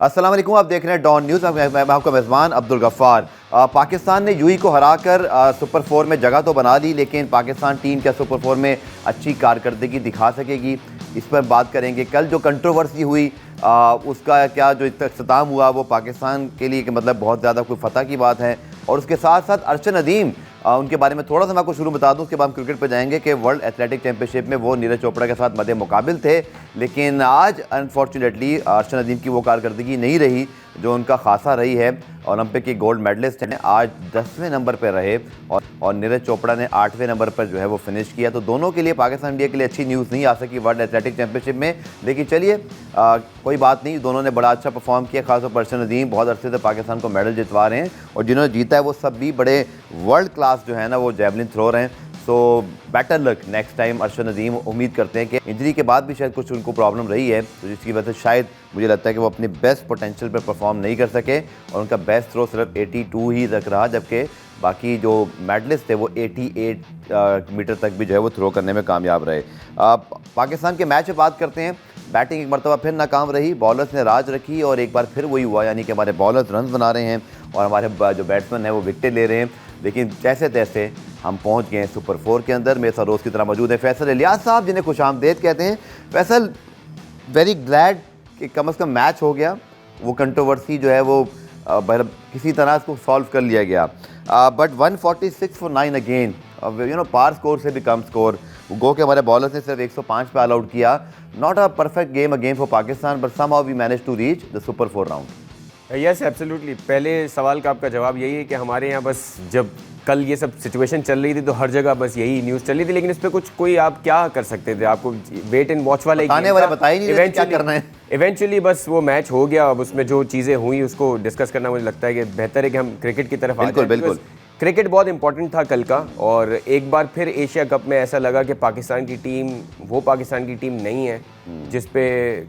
अस्सलाम वालेकुम, आप देख रहे हैं डॉन न्यूज़। मैं आपका मेज़बान अब्दुल गफ्फार। पाकिस्तान ने यूएई को हराकर सुपर 4 में जगह तो बना ली, लेकिन पाकिस्तान टीम क्या सुपर 4 में अच्छी कारकर्दगी दिखा सकेगी, इस पर बात करेंगे। कल जो कंट्रोवर्सी हुई उसका क्या जो इख्तिताम हुआ वो पाकिस्तान के लिए मतलब बहुत ज़्यादा कोई फतह की बात है। और उसके साथ साथ अर्शद नदीम, उनके बारे में थोड़ा सा मैं आपको शुरू बता दूं, उसके बाद हम क्रिकेट पर जाएंगे कि वर्ल्ड एथलेटिक चैंपियनशिप में वो नीरज चोपड़ा के साथ मद्दे मुकाबिल थे, लेकिन आज अनफॉर्चुनेटली अर्शद नदीम की वो कारकर्दगी नहीं रही जो उनका खासा रही है। ओलंपिक के गोल्ड मेडलिस्ट हैं, आज 10वें नंबर पर रहे और नीरज चोपड़ा ने 8वें नंबर पर जो है वो फिनिश किया। तो दोनों के लिए, पाकिस्तान इंडिया के लिए अच्छी न्यूज़ नहीं आ सकी वर्ल्ड एथलेटिक चैंपियनशिप में, लेकिन चलिए कोई बात नहीं, दोनों ने बड़ा अच्छा परफॉर्म किया। खासतौर पर अर्शद नदीम बहुत अरसे से पाकिस्तान को मेडल जितवा रहे हैं और जिन्होंने जीता है वो सब भी बड़े वर्ल्ड क्लास जो है ना वो जैवलिन थ्रोर हैं। So better luck next time Arshad Nadeem. उम्मीद करते हैं कि इंजरी के बाद भी शायद कुछ उनको प्रॉब्लम रही है, तो जिसकी वजह से शायद मुझे लगता है कि वो अपने बेस्ट पोटेंशियल पर परफॉर्म नहीं कर सके और उनका बेस्ट थ्रो सिर्फ 82 ही तक रहा, जबकि बाकी जो मेडलिस्ट थे वो 88 मीटर तक भी जो है वो थ्रो करने में कामयाब रहे। पाकिस्तान के मैच में बात करते हैं। बैटिंग एक मरतबा फिर नाकाम रही, बॉलर्स ने राज रखी और एक बार फिर वही हुआ, यानी कि हमारे बॉलर्स रन बना रहे हैं और हमारे जो बैट्समैन हैं वो विकेटें ले रहे हैं। लेकिन जैसे तैसे हम पहुंच गए हैं सुपर 4 के अंदर। मेरे साथ रोज़ की तरह मौजूद है फैसल इलियास साहब, जिन्हें खुशामदेद कहते हैं। फैसल, वेरी ग्लैड कि कम से कम मैच हो गया, वो कंट्रोवर्सी जो है वो किसी तरह इसको सॉल्व कर लिया गया। But 146 for 9 again, par score से भी कम स्कोर। गो के हमारे बॉलर्स ने सिर्फ 105 पे ऑल आउट किया। Not a perfect game again for Pakistan, but somehow we manage to reach the super 4 round. Yes absolutely. पहले सवाल का आपका जवाब यही है कि हमारे यहाँ बस जब कल ये सब सिचुएशन चल रही थी तो हर जगह बस यही न्यूज़ चल रही थी, लेकिन इस पर कुछ कोई आप क्या कर सकते थे? आपको वेट एंड वॉच वाले बताए नहीं क्या करना है। इवेंचुअली बस वो मैच हो गया। अब उसमें जो चीज़ें हुई उसको डिस्कस करना मुझे लगता है कि बेहतर है कि हम क्रिकेट की तरफ बिल्कुल। क्रिकेट बहुत इंपॉर्टेंट था कल का, और एक बार फिर एशिया कप में ऐसा लगा कि पाकिस्तान की टीम वो पाकिस्तान की टीम नहीं है जिस पे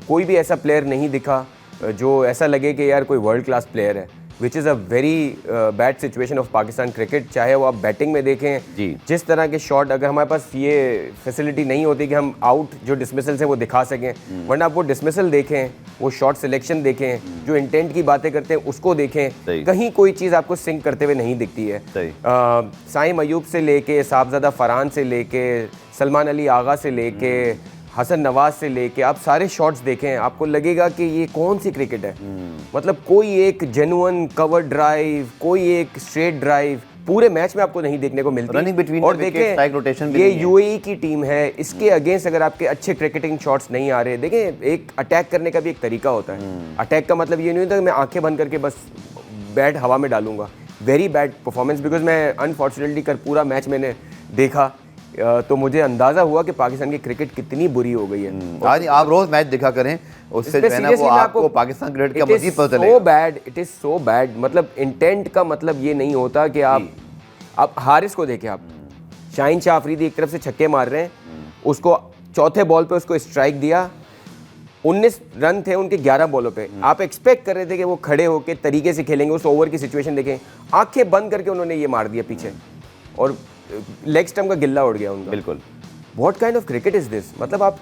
कोई भी ऐसा प्लेयर नहीं दिखा जो ऐसा लगे कि यार कोई वर्ल्ड क्लास प्लेयर है, which is a very bad situation of Pakistan cricket. चाहे वो आप बैटिंग में देखें, जिस तरह के शॉट, अगर हमारे पास ये फैसिलिटी नहीं होती कि हम आउट जो डिसमिसल्स हैं वो दिखा सकें, वरना आप वो डिसमिसल देखें, वो शॉट सिलेक्शन देखें, जो इंटेंट की बातें करते हैं उसको देखें, कहीं कोई चीज़ आपको सिंक करते हुए नहीं दिखती है। साइम अयूब से लेके साहबजादा फरहान से लेके सलमान अली आगा से लेके हसन नवाज से लेके आप सारे शॉट्स देखें, आपको लगेगा कि ये कौन सी क्रिकेट है। मतलब कोई एक जेन्युइन कवर ड्राइव, कोई एक स्ट्रेट ड्राइव पूरे मैच में आपको नहीं देखने को मिलती। और देखें ये यूएई की टीम है, इसके अगेंस्ट अगर आपके अच्छे क्रिकेटिंग शॉट्स नहीं आ रहे, देखें एक अटैक करने का भी एक तरीका होता है। अटैक का मतलब ये नहीं होता कि मैं आंखें बंद करके बस बैट हवा में डालूंगा। वेरी बैड परफॉर्मेंस, बिकॉज मैं अनफॉर्चुनेटली कल पूरा मैच मैंने देखा तो मुझे अंदाजा हुआ कि पाकिस्तान की क्रिकेट कितनी बुरी हो गई है। आज आप रोज मैच देखा करें, उससे जो है ना वो आपको पाकिस्तान क्रिकेट का मजीद पता चलेगा। So bad, it is so bad. मतलब इंटेंट का मतलब ये नहीं होता कि आप हारिस को देखें, आप शाहीन शाह अफरीदी एक तरफ से छक्के मार रहे हैं, उसको चौथे बॉल पे उसको स्ट्राइक दिया, 19 रन थे उनके 11 बॉलों पे। आप एक्सपेक्ट कर रहे थे कि वो खड़े होकर तरीके से खेलेंगे, उस ओवर की सिचुएशन देखें, आंखें बंद करके उन्होंने ये मार दिया पीछे और लेग स्टंप का गिल्ला उड़ गया उनका। बिल्कुल। What kind of cricket is this? मतलब आप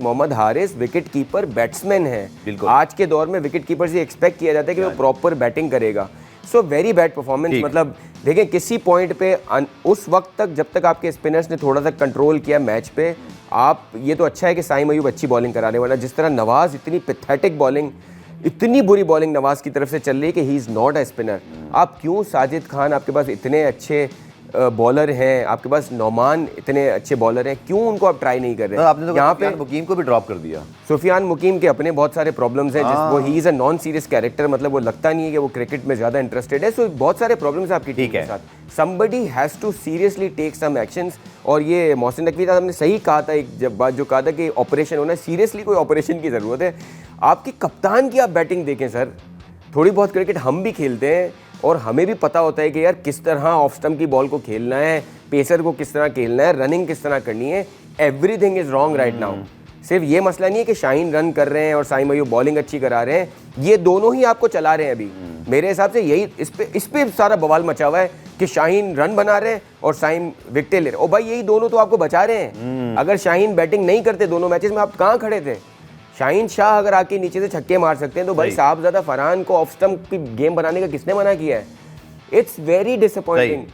Mohammad Haris wicket keeper batsman है। आज के दौर में विकेट कीपर से एक्सपेक्ट किया जाता है कि वो प्रॉपर बैटिंग करेगा। So very bad performance. मतलब देखें किसी पॉइंट पे उस वक्त तक जब तक आपके स्पिनर्स ने थोड़ा सा कंट्रोल किया मैच पे, आप ये तो अच्छा है कि साइम अयूब अच्छी बॉलिंग कराने वाला, जिस तरह नवाज इतनी पैथेटिक बॉलिंग, इतनी बुरी बॉलिंग नवाज की तरफ से चल रही है कि he is not a spinner. आप क्यों साजिद खान, आपके पास इतने अच्छे बॉलर हैं, आपके पास नौमान इतने अच्छे बॉलर हैं, क्यों उनको आप ट्राई नहीं कर रहे? आपने तो यहाँ पे मुकीम को भी ड्रॉप कर दिया। सुफियान मुकीम के अपने बहुत सारे प्रॉब्लम्स हैं, वो ही is a non serious character, मतलब वो लगता नहीं है कि वो क्रिकेट में ज़्यादा इंटरेस्टेड है। सो बहुत सारे प्रॉब्लम्स आपकी टीम के साथ। Somebody has to seriously take some actions. और ये मोहसिन नकवी साहब ने सही कहा था, एक जब बात जो कहा था कि ऑपरेशन होना, सीरियसली कोई ऑपरेशन की ज़रूरत है। आपकी कप्तान की आप बैटिंग देखें सर, थोड़ी बहुत क्रिकेट हम भी खेलते हैं और हमें भी पता होता है कि यार किस तरह ऑफ स्टंप की बॉल को खेलना है, पेसर को किस तरह खेलना है, रनिंग किस तरह करनी है। Everything is wrong right now. सिर्फ ये मसला नहीं है कि शाहीन रन कर रहे हैं और साइम अयूब बॉलिंग अच्छी करा रहे हैं, ये दोनों ही आपको चला रहे हैं अभी। मेरे हिसाब से यही इस पे सारा बवाल मचा हुआ है कि शाहीन रन बना रहे हैं और साइम विकेटें ले रहे हैं। ओ भाई, यही दोनों तो आपको बचा रहे हैं। अगर शाहीन बैटिंग नहीं करते दोनों मैचेस में, आप कहाँ खड़े थे? शाहीन शाह अगर आके नीचे से छक्के मार सकते हैं तो भाई साहबजादा फरहान को ऑफ स्टंप की गेम बनाने का किसने मना किया है? It's very disappointing.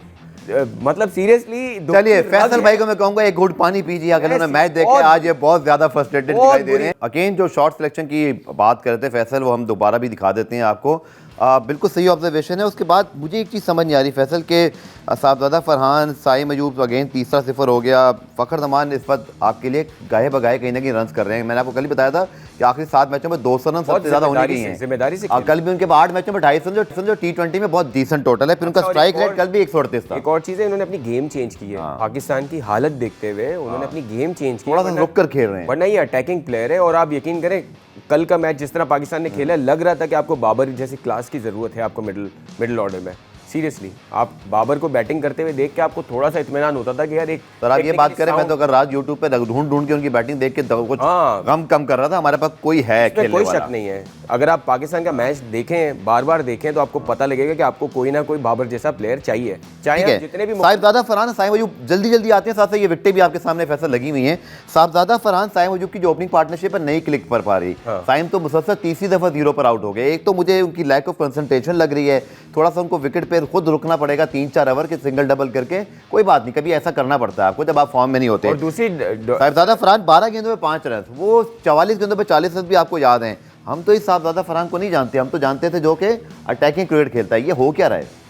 मतलब सीरियसली। चलिए फैसल भाई को मैं कहूंगा एक घूंट पानी पीजिए, अगर उन्होंने मैच देखे आज ये बहुत ज्यादा फ्रस्ट्रेटेड दिखाई दे रहे हैं। अगेन जो शॉट सिलेक्शन की बात करते हैं फैसल, वो हम दोबारा भी दिखा देते हैं आपको। बिल्कुल सही ऑब्जर्वेशन है। उसके बाद मुझे एक चीज़ समझ नहीं आ रही फैसल के साहबजादा फरहान, साइम अयूब अगेन तीसरा 0 हो गया। फ़खर जमान इस वक्त आपके लिए गाहे बगाहे कहीं ना कहीं रन कर रहे हैं। मैंने आपको कल ही बताया था कि आखिरी 7 मैचों में 200 रन सबसे ज़्यादा होने की हैं जिम्मेदारी से। कल भी उनके 8 मैचों में 250 रन जो T20 में बहुत डिसेंट टोटल है। फिर उनका स्ट्राइक रेट कल भी 138 था। एक और चीज़ है, इन्होंने अपनी गेम चेंज की है। पाकिस्तान की हालत देखते हुए उन्होंने अपनी गेम चेंज की, थोड़ा सा रुक कर खेल रहे हैं, वरना ये अटैकिंग प्लेयर है। और आप यकीन करें कल का मैच जिस तरह पाकिस्तान ने खेला, लग रहा था कि आपको बाबर जैसी क्लास की ज़रूरत है आपको मिडिल ऑर्डर में। सीरियसली आप बाबर को बैटिंग करते हुए देख के आपको थोड़ा सा इत्मीनान होता था कि यार एक सर आप ये बात करें, मैं तो अगर रात यूट्यूब पे ढूंढ के उनकी बैटिंग देख के कुछ गम कम कर रहा था। हमारे पास कोई है खेलने कोई वाला। शक नहीं है। अगर आप पाकिस्तान का मैच देखें, बार बार देखें, तो आपको पता लगेगा कि आपको कोई ना कोई बाबर जैसा प्लेयर चाहिए, चाहे जितने भी। साहिबजादा फरहान, साइम अयूब जल्दी जल्दी आते हैं, साथ साथ ये विकेटें भी आपके सामने फैसल लगी हुई हैं। साहिबजादा फरहान साइम अयूब की जो ओपनिंग पार्टनरशिप है नहीं क्लिक कर पा रही। साइम तो मुसलसल तीसरी दफा 0 पर आउट हो गए। एक तो मुझे उनकी लैक ऑफ कंसंट्रेशन लग रही है, थोड़ा सा उनको विकेट पे खुद रुकना पड़ेगा 3-4 ओवर के सिंगल डबल करके। कोई बात नहीं, कभी ऐसा करना पड़ता है आपको जब आप फॉर्म में नहीं होते। और दूसरी साहिबजादा फरहान 12 गेंदों में 5 रन, वो 44 गेंदों पे 40 रन भी आपको याद हैं। हम तो इस साहिबजादा फरहान को नहीं जानते, हम तो जानते थे जो कि अटैकिंग क्रिकेट खेलता है। ये हो क्या रहा है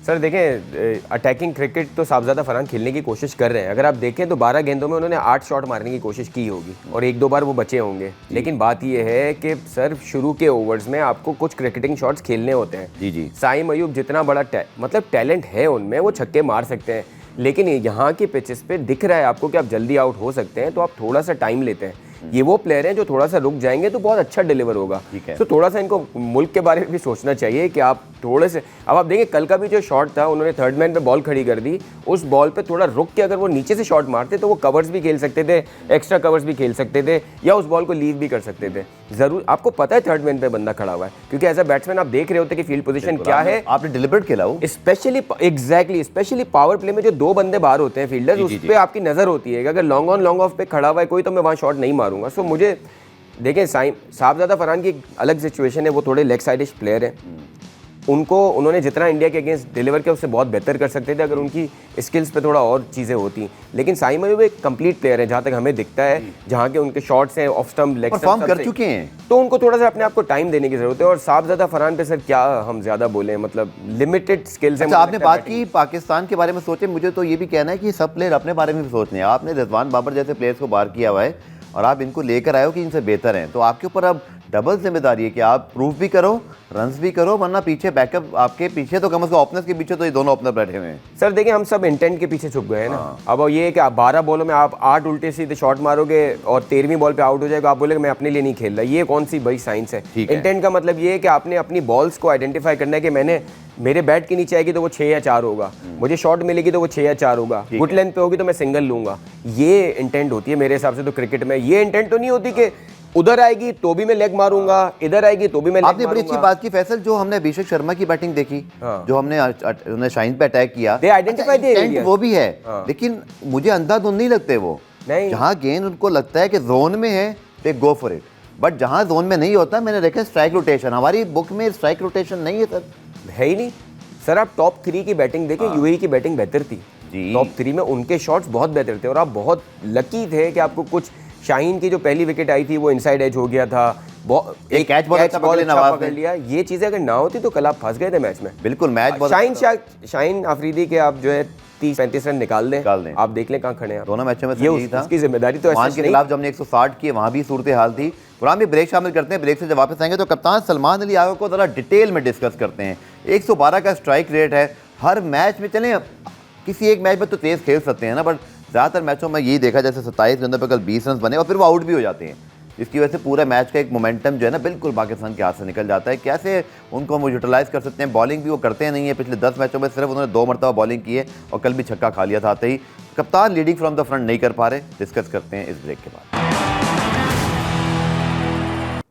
सर? देखें, अटैकिंग क्रिकेट तो साहिबजादा फरहान खेलने की कोशिश कर रहे हैं। अगर आप देखें तो 12 गेंदों में उन्होंने 8 शॉट मारने की कोशिश की होगी और 1-2 बार वो बचे होंगे। लेकिन बात ये है कि सर शुरू के ओवर्स में आपको कुछ क्रिकेटिंग शॉट्स खेलने होते हैं। जी। साइम अयूब जितना बड़ा मतलब टैलेंट है उनमें, वो छक्के मार सकते हैं। लेकिन यहाँ के पिचेस पे दिख रहा है आपको कि आप जल्दी आउट हो सकते हैं, तो आप थोड़ा सा टाइम लेते हैं। ये वो प्लेयर हैं जो थोड़ा सा रुक जाएंगे तो बहुत अच्छा डिलीवर होगा। तो थोड़ा सा इनको मुल्क के बारे में भी सोचना चाहिए कि आप थोड़े से, अब आप देखें कल का भी जो शॉट था, उन्होंने थर्ड मैन पे बॉल खड़ी कर दी, उस बॉल पे थोड़ा रुक के अगर वो नीचे से शॉट मारते तो वो कवर्स भी खेल सकते थे, एक्स्ट्रा कवर्स भी खेल सकते थे, या उस बॉल को लीव भी कर सकते थे। जरूर आपको पता है थर्ड मैन पे बंदा खड़ा हुआ है, क्योंकि एज अ बैट्समैन आप देख रहे होते कि फील्ड पोजीशन क्या है। आपने डिलिबरेट खेला वो, स्पेशली पावर प्ले में जो 2 बंदे बाहर होते हैं फील्डर्स, उस पर आपकी नजर होती है कि अगर लॉन्ग ऑन लॉन्ग ऑफ पे खड़ा हुआ है कोई, तो मैं वहाँ शॉट नहीं मारूंगा। सो मुझे देखें, साहिबजादा फरहान की अलग सिचुएशन है, वो थोड़े लेग साइडिश प्लेयर हैं। उन्होंने जितना इंडिया के अगेंस्ट डिलीवर किया उससे बहुत बेहतर कर सकते थे अगर उनकी स्किल्स पे थोड़ा और चीज़ें होती। लेकिन साइम अयूब एक कंप्लीट प्लेयर है जहाँ तक हमें दिखता है, जहाँ के उनके शॉट्स हैं ऑफ स्टंप, लेग परफॉर्म कर चुके हैं, तो उनको थोड़ा सा अपने आप को टाइम देने की जरूरत है। और साहिबजादा फरहान पे सर क्या हम ज्यादा बोले, मतलब लिमिटेड स्किल्स हैं। अच्छा, आपने बात की पाकिस्तान के बारे में सोचे, मुझे तो ये भी कहना है कि सब प्लेयर अपने बारे में भी सोचने हैं। आपने रिजवान बाबर जैसे प्लेयर्स को बाहर किया हुआ है और आप इनको लेकर आए हो कि इनसे बेहतर हैं, तो आपके ऊपर अब डबल जिम्मेदारी है कि आप प्रूफ भी करो, रन्स भी करो, वरना पीछे बैकअप आपके पीछे तो कम से कम ओपनर्स के पीछे तो ये दोनों ओपनर बैठे हुए हैं। सर देखिए, हम सब इंटेंट के पीछे छुप गए हैं ना। अब ये है कि आप 12 बॉलों में आप 8 उल्टे सीधे शॉट मारोगे और 13वीं बॉल पे आउट हो जाएगा, आप बोलेगे मैं अपने लिए नहीं खेल रहा। ये कौन सी भाई साइंस है? इंटेंट का मतलब ये है कि आपने अपनी बॉल्स को आइडेंटिफाई करना है कि मेरे बैट के नीचे आएगी तो वो 6 या 4 होगा, मुझे शॉट मिलेगी तो वो 6 या 4 होगा, गुड लेंथ पे होगी तो मैं सिंगल लूंगा। ये इंटेंट होती है मेरे हिसाब से तो क्रिकेट में। ये इंटेंट तो नहीं होती कि उधर आएगी तो भी मैं लेग मारूंगा, इधर आएगी तो भी मैं लेग आपने बड़ी अच्छी बात की फैसल, जो हमने अभिषेक शर्मा की बैटिंग देखी, जो हमने शाहीन पे अटैक किया, वो भी है। लेकिन मुझे अंधाधुंध नहीं लगते वो, जहाँ गेंद उनको लगता है कि जोन में है दे गो फॉर इट, बट जहाँ जोन में नहीं होता, मैंने देखा स्ट्राइक रोटेशन, हमारी बुक में स्ट्राइक रोटेशन नहीं है सर, है ही नहीं। सर आप टॉप 3 की बैटिंग देखें, यूएई की बैटिंग बेहतर थी, टॉप 3 में उनके शॉट्स बहुत बेहतर थे और आप बहुत लकी थे कि आपको कुछ, शाहीन की जो पहली विकेट आई थी वो इनसाइड एज हो गया था, एक कैच बॉल अच्छा पकड़ लिया। ये चीजें अगर ना होती तो कल आप फंस गए थे मैच में। बिल्कुल, मैच शाहीन अफरीदी के आप जो है 30-35 रन निकाल दें, आप देख लें कहाँ खड़े हैं। दोनों मैचों में यही था, इसकी जिम्मेदारी तो ओमान के खिलाफ जब हमने 160 किए वहां भी सूरत हाल थी। कुरान भी ब्रेक शामिल करते हैं, ब्रेक से जब वापस आएंगे तो कप्तान सलमान अली आगा को जरा डिटेल में डिस्कस करते हैं। 112 का स्ट्राइक रेट है हर मैच में। चलें किसी एक मैच में तो तेज खेल सकते हैं ना, बट ज़्यादातर मैचों में यही देखा, जैसे 27 गेंदों पर कल 20 रन बने और फिर वो आउट भी हो जाते हैं, जिसकी वजह से पूरा मैच का एक मोमेंटम जो है ना बिल्कुल पाकिस्तान के हाथ से निकल जाता है। कैसे उनको हम यूटिलाइज़ कर सकते हैं? बॉलिंग भी वो करते नहीं है, पिछले 10 मैचों में सिर्फ उन्होंने 2 मरतबा बॉलिंग की है और कल भी छक्का खा लिया था आते ही। कप्तान लीडिंग फ्रॉम द फ्रंट नहीं कर पा रहे, डिस्कस करते हैं इस ब्रेक के बाद।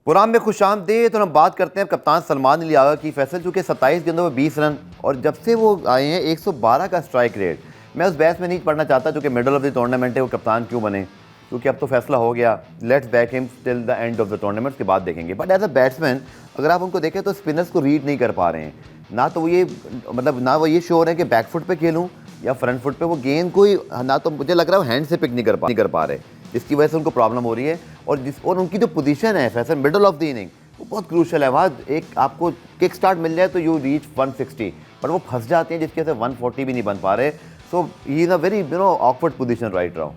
प्रोग्राम में खुशामदीद, और हम बात करते हैं कप्तान सलमान अली आगा की। फैसल चूँकि 27 गेंदों में 20 रन और जब से वो आए हैं 112 का स्ट्राइक रेट, मैं उस बहस में नहीं पढ़ना चाहता जो कि मिडल ऑफ द टूर्नामेंट है वो कप्तान क्यों बने, क्योंकि अब तो फैसला हो गया, let's back him till the end of the tournament, के बाद देखेंगे। बट एज अ बैट्समैन अगर आप उनको देखें तो स्पिनर्स को रीड नहीं कर पा रहे हैं, ना तो वो ये मतलब ना वो ये श्योर है कि बैक फुट पे खेलूँ या फ्रंट फुट पे, वो गेंद को ही ना तो मुझे लग रहा है वो हैंड से पिक नहीं कर पा रहे, जिसकी वजह से उनको प्रॉब्लम हो रही है। और उनकी जो पोजीशन है Faisal middle of the inning वो बहुत क्रूशल है, वहाँ एक आपको किक स्टार्ट मिल जाए तो यू रीच 160, पर वो फंस जाते हैं जिसकी वजह से 140 भी नहीं बन पा रहे। So he is a very awkward position right now.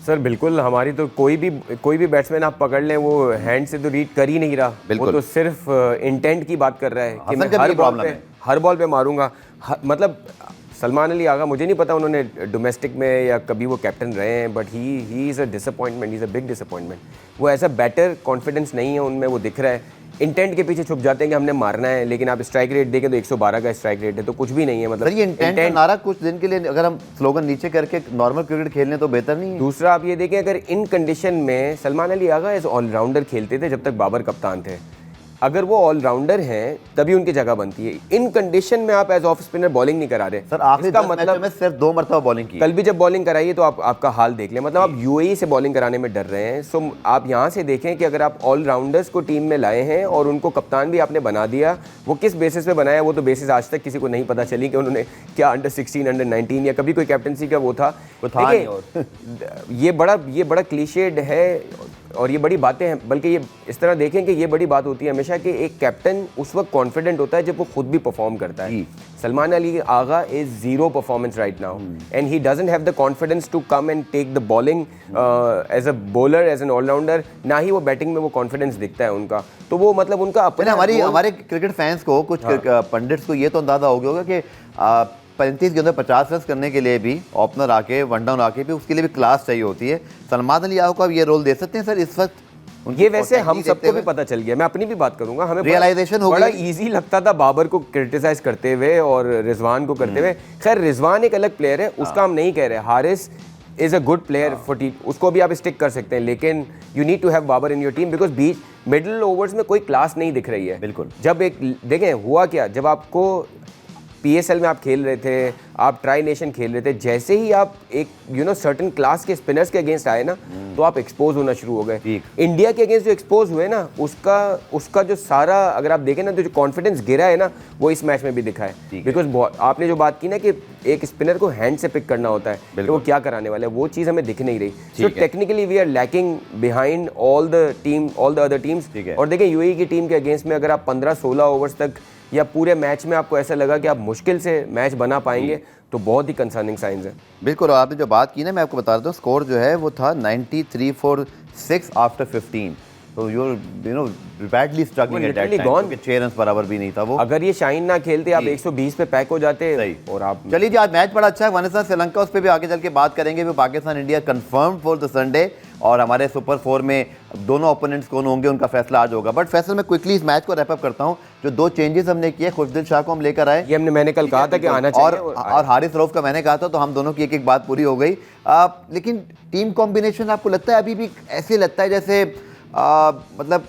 Sir बिल्कुल, हमारी तो कोई भी बैट्समैन आप पकड़ लें वो हैंड से तो रीड कर ही नहीं रहा, वो तो सिर्फ इंटेंट की बात कर रहा है कि मैं हर बॉल पे मारूंगा। मतलब सलमान अली आगा, मुझे नहीं पता उन्होंने डोमेस्टिक में या कभी वो कैप्टन रहे हैं, but he is a disappointment, he is a big disappointment. वो ऐसा बैटर कॉन्फिडेंस नहीं है उनमें, वो दिख रहा है। इंटेंट के पीछे छुप जाते हैं कि हमने मारना है, लेकिन आप स्ट्राइक रेट देखें तो 112 का स्ट्राइक रेट है, तो कुछ भी नहीं है। मतलब ये इंटेंट नारा कुछ दिन के लिए अगर हम स्लोगन नीचे करके नॉर्मल क्रिकेट खेलने तो बेहतर नहीं है। दूसरा आप ये देखें, अगर इन कंडीशन में सलमान अली आगा एज ऑलराउंडर खेलते थे जब तक बाबर कप्तान थे, अगर वो ऑलराउंडर हैं तभी उनकी जगह बनती है। इन कंडीशन में आप एज ऑफ स्पिनर बॉलिंग नहीं करा रहे सर, आखिरी 10 मैचों में सिर्फ 2 मरतबा बॉलिंग की। कल भी जब बॉलिंग कराई है तो आपका हाल देख लें, मतलब आप यूएई से बॉलिंग कराने में डर रहे हैं। सो आप यहाँ से देखें कि अगर आप ऑलराउंडर्स को टीम में लाए हैं और उनको कप्तान भी आपने बना दिया, वो किस बेसिस पे बनाया, वो तो बेसिस आज तक किसी को नहीं पता चली कि उन्होंने क्या अंडर 16, अंडर 19 या कभी कोई कैप्टनसी का वो था। ये बड़ा क्लीशेड है और ये बड़ी बातें हैं, बल्कि ये इस तरह देखें कि ये बड़ी बात होती है हमेशा कि एक कैप्टन उस वक्त कॉन्फिडेंट होता है जब वो खुद भी परफॉर्म करता है। Salman Ali Agha is zero performance right now and he doesn't have the confidence to come and take the bowling as a bowler, as an allrounder. ना ही वो बैटिंग में वो कॉन्फिडेंस दिखता है उनका, तो वो मतलब उनका अपने हमारे क्रिकेट फैंस को, कुछ पंडित्स को ये तो अंदाजा हो गया होगा कि 35 गेंदों 50 रन करने के लिए भी ओपनर आके वन डाउन आके भी उसके लिए भी क्लास चाहिए होती है। सलमान अली आगा को आप ये रोल दे सकते हैं सर इस वक्त? ये वैसे हम सबको भी पता चल गया, मैं अपनी भी बात करूंगा, हमें रियलाइजेशन हो बड़ा इजी लगता था बाबर को क्रिटिसाइज करते हुए और रिजवान को करते हुए। खैर रिजवान एक अलग प्लेयर है, उसका हम नहीं कह रहे। Haris is a good player for team, उसको भी आप स्टिक कर सकते हैं, लेकिन you need to have Babar in your team because बीच मिडिल ओवर्स में कोई क्लास नहीं दिख रही है। बिल्कुल, जब एक देखें हुआ क्या, जब आपको पीएसएल में आप खेल रहे थे, आप ट्राई नेशन खेल रहे थे, जैसे ही आप एक सर्टेन क्लास के स्पिनर्स के अगेंस्ट आए ना, तो आप एक्सपोज होना शुरू हो गए। इंडिया के अगेंस्ट जो एक्सपोज हुए ना, उसका जो सारा अगर आप देखें ना, तो जो कॉन्फिडेंस गिरा है ना, वो इस मैच में भी दिखा है। बिकॉज आपने जो बात की ना कि एक स्पिनर को हैंड से पिक करना होता है, तो वो क्या कराने वाला है, वो चीज़ हमें दिख नहीं रही। So technically we are lacking behind all the other teams. और देखें यूएई की टीम के अगेंस्ट में अगर आप 15-16 ओवर्स तक या पूरे मैच में आपको ऐसा लगा कि आप मुश्किल से मैच बना पाएंगे, तो बहुत ही कंसर्निंग साइंस है। बिल्कुल, और आपने जो बात की ना, मैं आपको बता देता हूँ, स्कोर जो है वो था 93 for 6 आफ्टर 15। तो you know badly struggling at that time, क्योंकि 6 रन्स बराबर भी नहीं था वो। अगर ये शाइन ना खेलते आप 120 पे पैक हो जाते। सही। और आप चलिए जी, आज मैच बड़ा अच्छा है, अफगानिस्तान श्रीलंका, उस पर भी आगे चल के बात करेंगे। वो Pakistan India confirm for the Sunday, और हमारे सुपर 4 में दोनों ओपोनेंट्स कौन होंगे उनका फैसला आज होगा। बट फैसल मैं क्विकली इस मैच को रैप अप करता हूँ। जो 2 चेंजेस हमने किए, खुशदिल शाह को हम लेकर आए, ये मैंने कल कहा था कि आना चाहिए, और हारिस रऊफ का मैंने कहा था, तो हम दोनों की एक बात पूरी हो गई। लेकिन टीम कॉम्बिनेशन आपको लगता है अभी भी ऐसे लगता है जैसे मतलब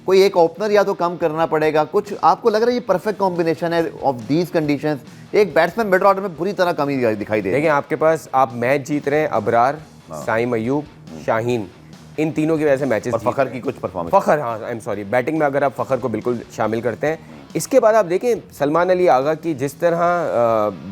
कोई एक ओपनर या तो कम करना पड़ेगा, कुछ आपको लग रहा है ये परफेक्ट कॉम्बिनेशन है ऑफ दीज कंडीशंस? एक बैट्समैन मिड ऑर्डर में बुरी तरह कमी दिखाई दे रही है। देखिए आपके पास आप मैच जीत रहे हैं, अबरार, साइम अयूब, शाहीन, इन तीनों की वजह से मैचेस, और फखर की कुछ परफॉर्मेंस, फखर, हाँ आई एम सॉरी, बैटिंग में अगर आप फखर को बिल्कुल शामिल करते हैं। इसके बाद आप देखें सलमान अली आगा की जिस तरह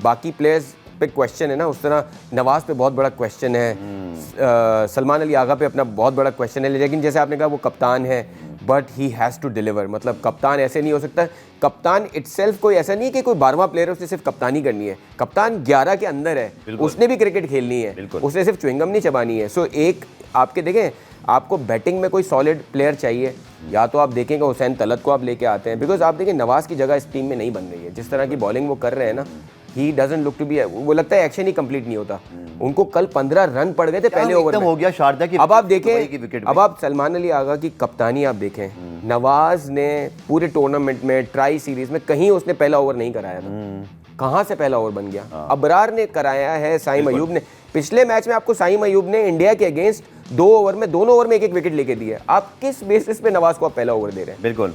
बाकी प्लेयर्स पे क्वेश्चन है ना, उस तरह नवाज पे बहुत बड़ा क्वेश्चन है, सलमान अली आगा पे अपना बहुत बड़ा क्वेश्चन है। लेकिन जैसे आपने कहा वो कप्तान है, but he has to deliver. मतलब कप्तान ऐसे नहीं हो सकता, कप्तान इटसेल्फ कोई ऐसा नहीं है कि कोई 12वां प्लेयर है उसने सिर्फ कप्तानी करनी है। कप्तान 11 के अंदर है, उसने भी क्रिकेट खेलनी है, उसने सिर्फ च्युइंगम नहीं चबानी है। सो एक आपके देखें, आपको बैटिंग में कोई सॉलिड प्लेयर चाहिए, या तो आप देखेंगे हुसैन तलत को आप लेके आते हैं, बिकॉज आप देखें नवाज की जगह इस टीम में नहीं बन रही है। जिस तरह की बॉलिंग वो कर रहे हैं ना, he doesn't look to be, वो लगता है एक्शन ही कंप्लीट नहीं होता। उनको कल 15 रन पड़ गए थे पहले ओवर में, हो गया शारजा की। अब आप देखें, अब आप सलमान अली आगा की कप्तानी आप देखें, नवाज ने पूरे टूर्नामेंट में, ट्राई सीरीज में कहीं उसने पहला ओवर नहीं कराया था। कहाँ से पहला ओवर बन गया? अबरार ने कराया है, साइम अयूब ने। पिछले मैच में आपको साइम अयूब ने इंडिया के अगेंस्ट 2 ओवर में, दोनों ओवर में एक विकेट लेके दिए। आप किस बेसिस पे नवाज को आप पहला ओवर दे रहे हैं? बिल्कुल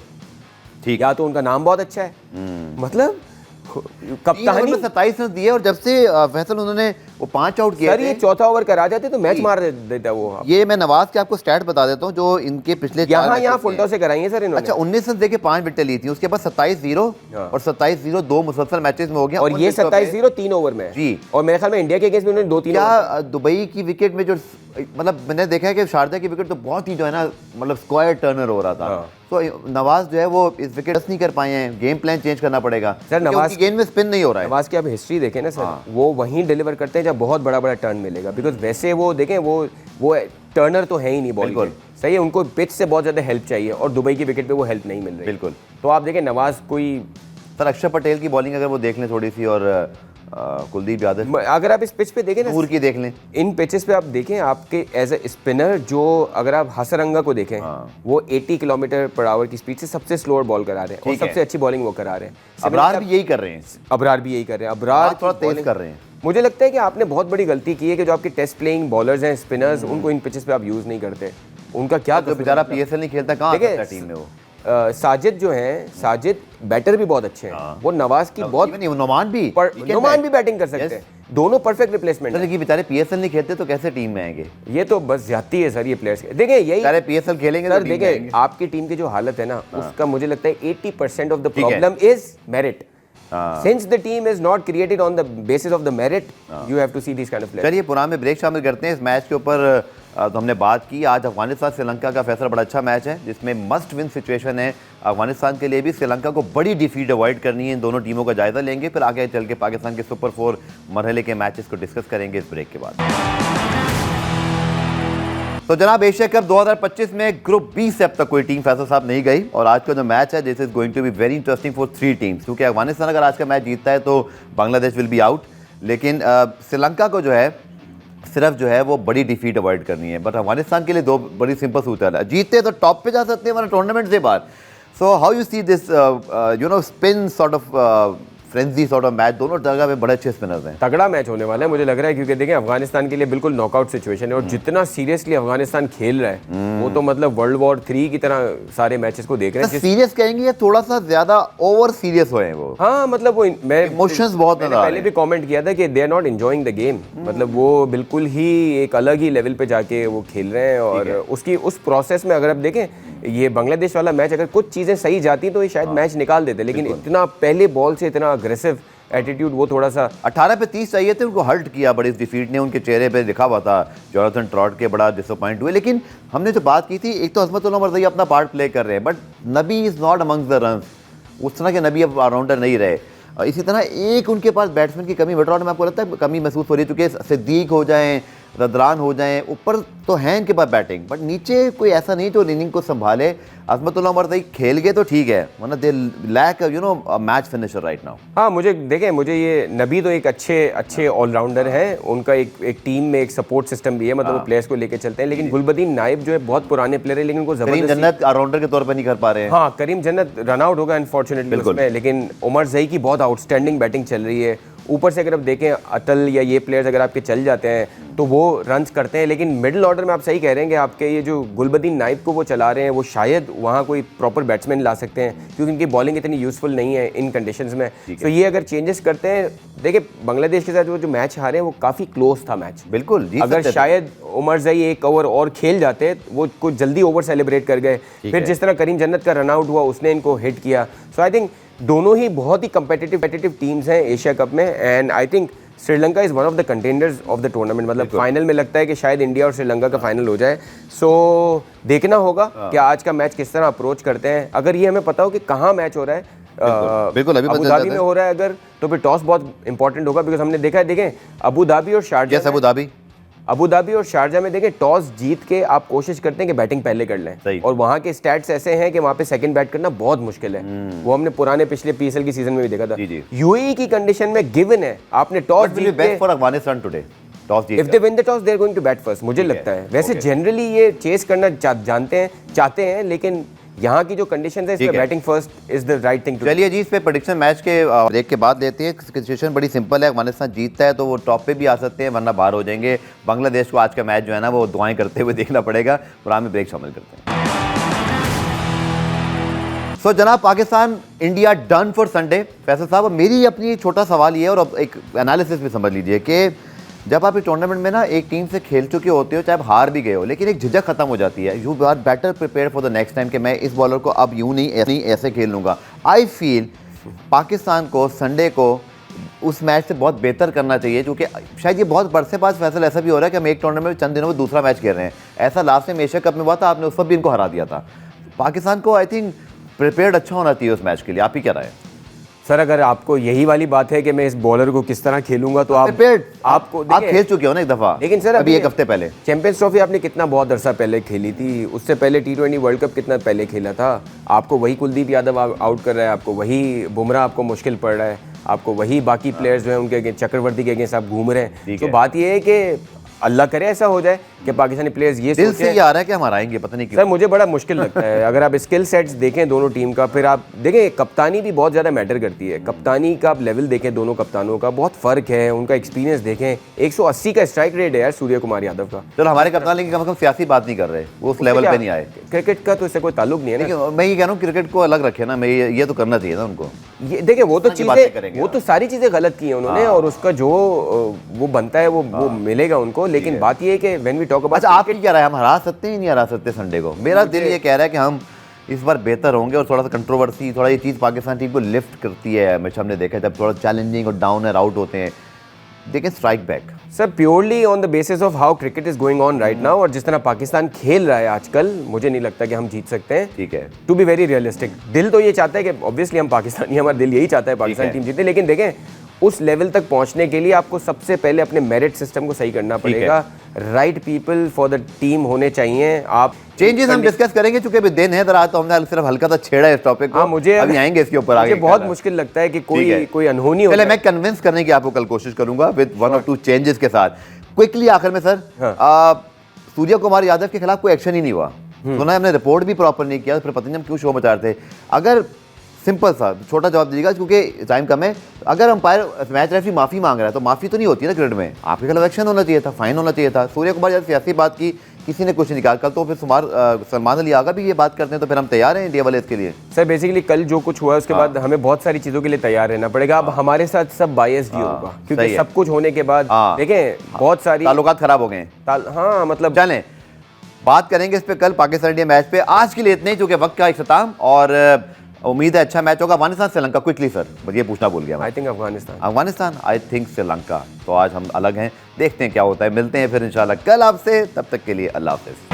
ठीक, या तो उनका नाम बहुत अच्छा है, मतलब कप्तानी 27 रन दिए और जब से फैसल उन्होंने वो 5 आउट किए सर, ये चौथा ओवर करा जाते तो मैच मार देता वो। ये मैं नवाज के आपको स्टैट बता देता हूँ जो इनके पिछले यहाँ फुलटॉस से कराई है सर इन्होंने। अच्छा 19 रन देके 5 विकेट ली थी, उसके बाद 27-0 और 27-0 2 मुसलसल मैचेस में हो गया और ये 27-0 3 ओवर में जी। और मेरे ख्याल में इंडिया के अगेंस्ट में उन्होंने 2-3 क्या दुबई की विकेट में जो मतलब मैंने देखा है कि शारजा की विकेट तो बहुत ही जो है ना मतलब स्क्वायर टर्नर हो रहा था, तो नवाज जो है वो इस विकेट नहीं कर पाए हैं, गेम प्लान चेंज करना पड़ेगा सर। नवाज की गेंद में स्पिन नहीं हो रहा है। नवाज के आप हिस्ट्री देखें ना सर, वो वहीं डिलीवर करते हैं जब बहुत बड़ा बड़ा टर्न मिलेगा, बिकॉज वैसे वो देखें वो टर्नर तो है ही नहीं बॉल के, सही है, उनको पिच से बहुत ज़्यादा हेल्प चाहिए और दुबई की विकेट पे वो हेल्प नहीं मिल रही। बिल्कुल। तो आप देखें नवाज कोई सर अक्षर पटेल की बॉलिंग अगर वो देख लें थोड़ी सी और कुलदीप यादव अगर आप इस पिच पे देखें ना, दूर की देख लें, इन पिचेस पे आप देखें आपके एज ए स्पिनर जो अगर आप हसरंगा को देखें वो 80 किलोमीटर पर आवर की स्पीड से सबसे स्लोअर बॉल करा रहे हैं और सबसे अच्छी बॉलिंग वो करा रहे हैं। अबरार भी यही कर रहे हैं, अबरार थोड़ा तेज कर रहे हैं। मुझे लगता है कि आपने बहुत बड़ी गलती की है कि जो आपके टेस्ट प्लेइंग बॉलर्स हैं, स्पिनर्स, उनको इन पिचेस पे आप यूज नहीं करते। उनका क्या जो बेचारा पीएसएल नहीं खेलता कहाँ आता है टीम में वो। साजिद जो है, साजिद बैटर भी बहुत अच्छे हैं, वो नवाज की बहुत, नुमान भी बैटिंग कर सकते हैं, दोनों परफेक्ट रिप्लेसमेंट है। बेचारे पीएसएल नहीं खेलते तो कैसे टीम में आएंगे? ये तो बस ज्यादती है सर ये प्लेयर्स। देखिए यही पीएसएल खेलेंगे सर, देखिए आपकी टीम की जो हालत है ना, उसका मुझे लगता है 80% of the problem is merit. Since the team is not created on the basis of the merit, you have to see these kind of players. चलिए पुराने में ब्रेक शामिल करते हैं। इस मैच के ऊपर तो हमने बात की। आज अफगानिस्तान श्रीलंका का फैसला बड़ा अच्छा मैच है जिसमें मस्ट विन सिचुएशन है अफगानिस्तान के लिए भी। श्रीलंका को बड़ी डिफीट अवॉइड करनी है। इन दोनों टीमों का जायजा लेंगे, फिर आगे चल के पाकिस्तान के सुपर 4 मरहले के मैचेस को डिस्कस करेंगे इस ब्रेक के बाद। तो जनाब एशिया कप 2025 में ग्रुप बी से अब तक कोई टीम फैसल साहब नहीं गई और आज का जो मैच है this is going to be very interesting for 3 teams, क्योंकि अफगानिस्तान अगर आज का मैच जीतता है तो बांग्लादेश विल बी आउट, लेकिन श्रीलंका को जो है सिर्फ जो है वो बड़ी डिफीट अवॉइड करनी है। बट अफगानिस्तान के लिए 2 बड़ी सिंपल सूत्र है, जीतते तो टॉप पे जा सकते हैं वरना टूर्नामेंट से बाहर। So how you see this spin sort of frenzy sort of match? दोनों जगह में बड़े अच्छे स्पिनर्स हैं, तगड़ा मैच होने वाला है मुझे लग रहा है, क्योंकि देखिए अफगानिस्तान के लिए बिल्कुल नॉकआउट सिचुएशन है और जितना सीरियसली अफगानिस्तान खेल रहा है वो तो मतलब वर्ल्ड वॉर 3 की तरह सारे मैचेस को देख रहे हैं। सीरियस कहेंगे या थोड़ा सा ज्यादा ओवर सीरियस हुए हैं वो? हाँ मतलब वो मैं इमोशंस बहुत मैंने पहले भी कमेंट किया था कि they are not enjoying the game, मतलब वो बिल्कुल ही एक अलग ही लेवल पे जाके वो खेल रहे हैं और उसकी उस प्रोसेस में अगर आप देखें ये बांग्लादेश वाला मैच अगर कुछ चीजें सही जाती तो ये शायद मैच निकाल देते, लेकिन इतना पहले बॉल से इतना अग्रेसिव एटीट्यूड वो थोड़ा सा 18 पे 30 चाहिए थे, उनको हर्ट किया बड़ी इस डिफीट ने। उनके चेहरे पे लिखा हुआ था जोनाथन ट्रॉट के, बड़ा डिसअपॉइंट हुए। लेकिन हमने जो बात की थी, एक तो अजमतुल्लाह मरज़ई अपना पार्ट प्ले कर रहे हैं but Nabi is not amongst the runs, उस तरह के नबी अब ऑलराउंडर नहीं रहे। इसी तरह एक उनके पास बैट्समैन की कमी मिड-ऑर्डर में आपको लगता है कमी महसूस हो रही है, क्योंकि सिद्दीक हो जाएं, रदरान हो जाएं, ऊपर तो है इनके पास बैटिंग बट नीचे कोई ऐसा नहीं जो इनिंग को संभाले। अजमतुल्लाह मरज़ई खेल गए तो ठीक है, वरना they lack match finisher right now. हाँ मुझे ये नबी तो एक अच्छे ऑलराउंडर हैं, उनका एक टीम में एक सपोर्ट सिस्टम भी है, मतलब वो प्लेयर्स को लेकर चलते हैं। लेकिन गुलबदीन नाइब जो है बहुत पुराने प्लेयर है, लेकिन उनको करीम जन्नत ऑलराउंडर के तौर पर नहीं कर पा रहे हैं। हाँ करीम जन्नत रन आउट होगा अनफॉर्चुनेटली उसमें, लेकिन उमर ज़ई की बहुत आउटस्टैंडिंग बैटिंग चल रही है। ऊपर से अगर आप देखें अतल या ये प्लेयर्स अगर आपके चल जाते हैं तो वो रन्स करते हैं, लेकिन मिडिल ऑर्डर में आप सही कह रहे हैं कि आपके ये जो गुलबदीन नाइब को वो चला रहे हैं वो शायद वहाँ कोई प्रॉपर बैट्समैन ला सकते हैं, क्योंकि इनकी बॉलिंग इतनी यूज़फुल नहीं है इन कंडीशंस में। तो ये अगर चेंजेस करते हैं, देखिए बांग्लादेश के साथ वो जो मैच हारे हैं वो काफ़ी क्लोज था मैच, बिल्कुल। अगर शायद उमर ज़ई एक ओवर और खेल जाते वो कुछ जल्दी ओवर सेलिब्रेट कर गए, फिर जिस तरह करीम जन्नत का रन आउट हुआ उसने इनको हिट किया। सो आई थिंक दोनों ही बहुत ही कंपेटिटिव टीम्स हैं एशिया कप में, and I think Sri Lanka is one of the contenders of the tournament, मतलब फाइनल में लगता है कि शायद इंडिया और श्रीलंका का फाइनल हो जाए। सो देखना होगा कि आज का मैच किस तरह अप्रोच करते हैं। अगर ये हमें पता हो कि कहाँ मैच हो रहा है, बिल्कुल अभी अबू धाबी में हो रहा है अगर, तो फिर टॉस बहुत इंपॉर्टेंट होगा, बिकॉज हमने देखा है, देखें अबू धाबी और शारजा अबू धाबी और शारजा में देखें टॉस जीत के आप कोशिश करते हैं कि बैटिंग पहले कर लें, और वहाँ के स्टैट्स ऐसे हैं कि वहाँ पे सेकंड बैट करना बहुत मुश्किल है। वो हमने पुराने पिछले पीएसएल की सीजन में भी देखा था। यूएई की कंडीशन में गिवन है आपने टॉस जीत के, if they win the toss they are going to bat first, मुझे लगता है। वैसे जनरली ये चेस करना चाहते हैं, लेकिन यहाँ की जो कंडीशन है इसमें batting first is the right thing to. चलिए जी, इस पे प्रेडिक्शन मैच के ब्रेक के बाद लेते हैं। सिचुएशन बड़ी सिंपल है, अफगानिस्तान जीतता है तो वो टॉप पे भी आ सकते हैं, वरना बाहर हो जाएंगे। बांग्लादेश को आज का मैच जो है ना वो दुआएं करते हुए देखना पड़ेगा। प्रोग्राम में ब्रेक शामिल करते हैं। सो जनाब, Pakistan India done for Sunday. Faisal साहब, अब मेरी अपनी छोटा सवाल ये है, और अब एक एनालिसिस भी समझ लीजिए कि जब आप इस टूर्नामेंट में ना एक टीम से खेल चुके होते हो, चाहे आप हार भी गए हो, लेकिन एक झिझक खत्म हो जाती है। You are better prepare for the next time कि मैं इस बॉलर को अब यूं नहीं ऐसे खेल लूँगा। आई फील पाकिस्तान को संडे को उस मैच से बहुत बेहतर करना चाहिए, क्योंकि शायद ये बहुत बरसे बाद फैसला ऐसा भी हो रहा है कि हम एक टूर्नामेंट में चंद दिनों में दूसरा मैच खेल रहे हैं। ऐसा लास्ट में एशिया कप में हुआ था, आपने उस वक्त भी इनको हरा दिया था। पाकिस्तान को आई थिंक प्रिपेयर्ड अच्छा होना चाहिए उस मैच के लिए। आप ही क्या राय है? सर, अगर आपको यही वाली बात है कि मैं इस बॉलर को किस तरह खेलूंगा, तो आप खेल चुके हो ना एक दफा, लेकिन सर अभी एक हफ्ते पहले चैंपियंस ट्रॉफी आपने कितना बहुत अरसा पहले खेली थी, उससे पहले T20 वर्ल्ड कप कितना पहले खेला था। आपको वही कुलदीप यादव आउट कर रहा है, आपको वही बुमराह आपको मुश्किल पड़ रहा है, आपको वही बाकी प्लेयर्स जो हैं उनके चक्रवर्ती के अगेंस्ट आप घूम रहे हैं। तो बात ये है कि अल्लाह करे ऐसा हो जाए कि पाकिस्तानी प्लेयर्स ये दिल से ये आ रहा है कि हम हराएंगे, पता नहीं क्यों। सर, मुझे बड़ा मुश्किल लगता है। अगर आप स्किल सेट्स देखें दोनों टीम का, फिर आप देखें कप्तानी भी बहुत ज़्यादा मैटर करती है। कप्तानी का आप लेवल देखें, दोनों कप्तानों का बहुत फ़र्क है, उनका एक्सपीरियंस देखें। 180 का स्ट्राइक रेट है यार सूर्य कुमार यादव का। चलो, हमारे कप्तान लेकिन कम से कम सियासी बात नहीं कर रहे, वो उस लेवल पे नहीं आए। क्रिकेट का तो इससे कोई ताल्लुक नहीं है ना। मैं ये कह रहा हूँ क्रिकेट को अलग रखे ना, मैं ये तो करना चाहिए ना उनको। ये देखें, वो तो चीज़ें, वो तो सारी चीज़ें गलत की हैं उन्होंने, और उसका जो वो बनता है वो मिलेगा उनको। लेकिन बात ये है कि व्हेन वी टॉक अबाउट, अच्छा आप क्या रहा है, हम हरा सकते हैं नहीं हरा सकते संडे को? मेरा दिल ये कह रहा है कि हम इस बार बेहतर होंगे, और थोड़ा सा कंट्रोवर्सी, थोड़ा ये चीज़ पाकिस्तान टीम को लिफ्ट करती है। हमेशा हमने देखा है जब थोड़ा चैलेंजिंग और डाउन और आउट होते हैं, देखें strike back. Sir, purely on the basis of how cricket is going on right now, और जिस तरह पाकिस्तान खेल रहा है आजकल, मुझे नहीं लगता कि हम जीत सकते हैं। ठीक है, टू बी वेरी रियलिस्टिक, दिल तो ये चाहता है कि ऑब्वियसली हम पाकिस्तानी, हमारा दिल यही चाहता है पाकिस्तान टीम जीते। लेकिन देखें, उस लेवल तक पहुंचने के लिए आपको सबसे पहले अपने मेरिट सिस्टम को सही करना पड़ेगा। Right people for the team होने चाहिए। आप चेंजेस हम डिस्कस करेंगे, चूंकि अभी दिन है तो हमने सिर्फ हल्का सा छेड़ा है इस टॉपिक को। मुझे अभी आएंगे इसके ऊपर आगे। बहुत मुश्किल लगता है कि कोई अनहोनी हो। पहले मैं कन्विंस करने की आपको कल कोशिश करूंगा विद 1 और 2 चेंजेस के साथ। क्विकली आखिर में सर, सूर्य कुमार यादव के खिलाफ कोई एक्शन ही नहीं हुआ। सुना है हमने रिपोर्ट भी प्रॉपर नहीं किया, फिर पता नहीं हम क्यों शो बचा रहे थे। अगर सिंपल सा छोटा जवाब दीजिएगा, क्योंकि टाइम कम है। अगर अंपायर मैच रेफरी माफ़ी मांग रहा है तो माफ़ी तो नहीं होती ना क्रिकेट में, आपके खिलाफ एक्शन होना चाहिए था, फाइन होना चाहिए था। सूर्य कुमार यादव सियासी बात की, किसी ने कुछ नहीं कहा। कल तो फिर सलमान अली आगा भी ये बात करते हैं, तो फिर हम तैयार हैं इंडिया वाले इसके लिए। सर, बेसिकली कल जो कुछ हुआ उसके बाद हमें बहुत सारी चीज़ों के लिए तैयार रहना पड़ेगा। अब हमारे साथ सब बायस भी होगा, क्योंकि सब कुछ होने के बाद देखें बहुत सारी ताल्लुकात खराब हो गए। हाँ, मतलब चलें, बात करेंगे इस पे कल पाकिस्तान इंडिया मैच पे। आज के लिए इतने ही, चूंकि वक्त का इख्तिताम, और उम्मीद है अच्छा मैच होगा। अफगानिस्तान श्रीलंका, क्विकली सर, ये पूछना भूल गया। I think Afghanistan, I think Sri Lanka. तो आज हम अलग हैं, देखते हैं क्या होता है। मिलते हैं फिर इंशाल्लाह कल आपसे, तब तक के लिए अल्लाह हाफिज़।